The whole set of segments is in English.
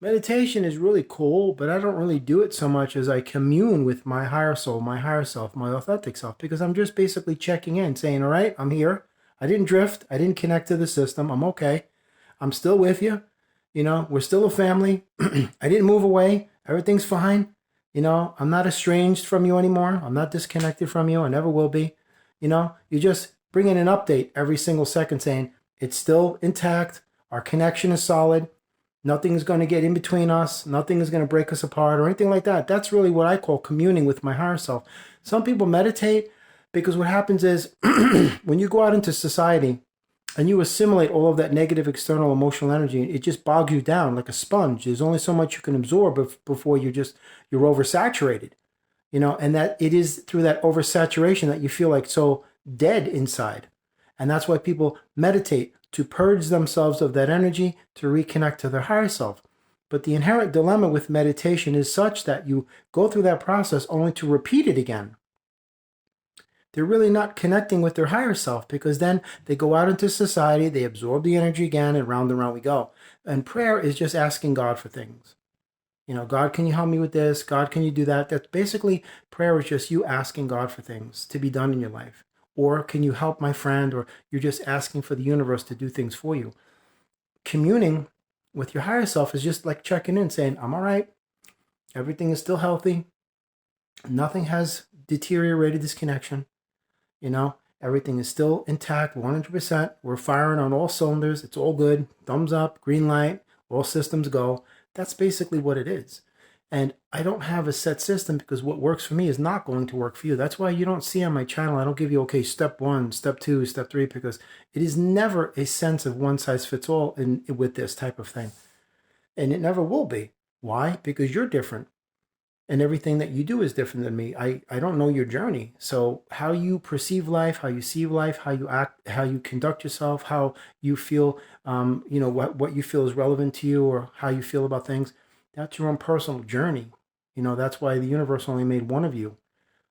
Meditation is really cool, but I don't really do it so much as I commune with my higher soul, my higher self, my authentic self, because I'm just basically checking in, saying, all right, I'm here. I didn't drift. I didn't connect to the system. I'm okay. I'm still with you. We're still a family. I didn't move away. Everything's fine. I'm not estranged from you anymore. I'm not disconnected from you. I never will be. You just bring in an update every single second saying, it's still intact. Our connection is solid. Nothing's going to get in between us. Nothing is going to break us apart or anything like that. That's really what I call communing with my higher self. Some people meditate because what happens is when you go out into society and you assimilate all of that negative external emotional energy, it just bogs you down like a sponge. There's only so much you can absorb before you're oversaturated, and that it is through that oversaturation that you feel like so dead inside. And that's why people meditate to purge themselves of that energy, to reconnect to their higher self. But the inherent dilemma with meditation is such that you go through that process only to repeat it again. They're really not connecting with their higher self because then they go out into society, they absorb the energy again, and round we go. And prayer is just asking God for things. God, can you help me with this? God, can you do that? That's basically prayer is just you asking God for things to be done in your life. Or can you help my friend? Or you're just asking for the universe to do things for you. Communing with your higher self is just like checking in, saying, I'm all right. Everything is still healthy. Nothing has deteriorated this connection. Everything is still intact, 100%. We're firing on all cylinders. It's all good. Thumbs up, green light, all systems go. That's basically what it is. And I don't have a set system because what works for me is not going to work for you. That's why you don't see on my channel, I don't give you, okay, step one, step two, step three, because it is never a sense of one size fits all with this type of thing. And it never will be. Why? Because you're different and everything that you do is different than me. I don't know your journey. So how you perceive life, how you see life, how you act, how you conduct yourself, how you feel, what you feel is relevant to you or how you feel about things, that's your own personal journey. That's why the universe only made one of you.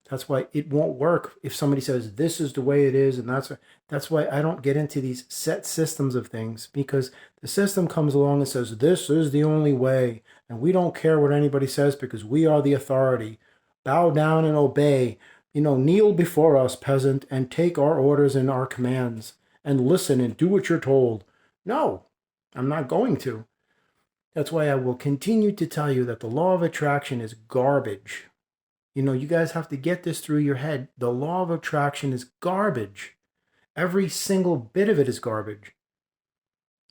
That's why it won't work if somebody says this is the way it is, and that's why I don't get into these set systems of things because the system comes along and says this is the only way, and we don't care what anybody says because we are the authority. Bow down and obey. Kneel before us, peasant, and take our orders and our commands, and listen and do what you're told. No, I'm not going to. That's why I will continue to tell you that the law of attraction is garbage. You guys have to get this through your head. The law of attraction is garbage. Every single bit of it is garbage.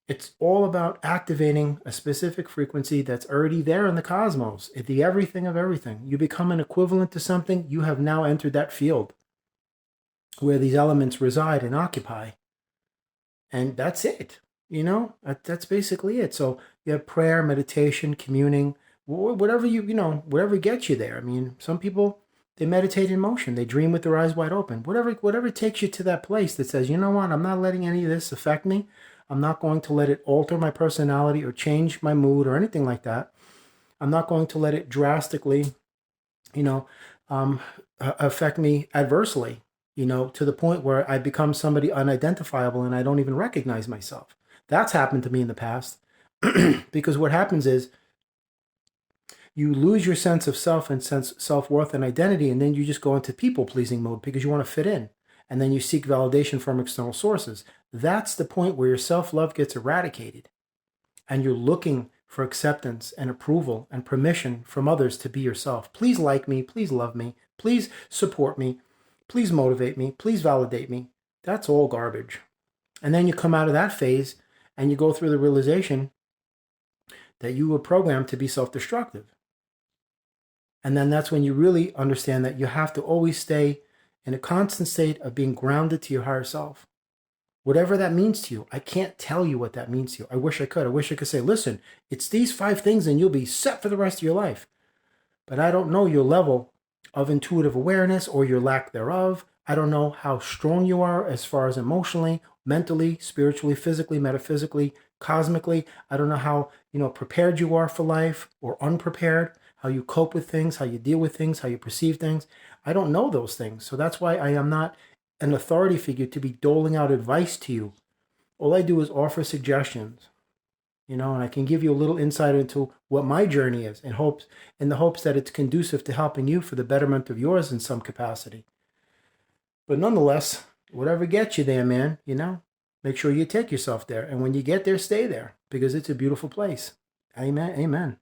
It's all about activating a specific frequency that's already there in the cosmos, the everything of everything. You become an equivalent to something, you have now entered that field where these elements reside and occupy. And that's it. That's basically it. So you have prayer, meditation, communing, whatever whatever gets you there. I mean, some people they meditate in motion, they dream with their eyes wide open. Whatever takes you to that place that says, you know what, I'm not letting any of this affect me. I'm not going to let it alter my personality or change my mood or anything like that. I'm not going to let it drastically, you know, affect me adversely, to the point where I become somebody unidentifiable and I don't even recognize myself. That's happened to me in the past because what happens is you lose your sense of self and self-worth and identity, and then you just go into people-pleasing mode because you want to fit in. And then you seek validation from external sources. That's the point where your self-love gets eradicated and you're looking for acceptance and approval and permission from others to be yourself. Please like me. Please love me. Please support me. Please motivate me. Please validate me. That's all garbage. And then you come out of that phase and you go through the realization that you were programmed to be self-destructive. And then that's when you really understand that you have to always stay in a constant state of being grounded to your higher self. Whatever that means to you, I can't tell you what that means to you. I wish I could. I wish I could say, listen, it's these 5 things and you'll be set for the rest of your life. But I don't know your level of intuitive awareness or your lack thereof. I don't know how strong you are as far as emotionally, mentally, spiritually, physically, metaphysically, cosmically. I don't know how, prepared you are for life or unprepared, how you cope with things, how you deal with things, how you perceive things. I don't know those things. So that's why I am not an authority figure to be doling out advice to you. All I do is offer suggestions. and I can give you a little insight into what my journey is in the hopes that it's conducive to helping you for the betterment of yours in some capacity. But nonetheless, whatever gets you there, man, make sure you take yourself there. And when you get there, stay there because it's a beautiful place. Amen. Amen.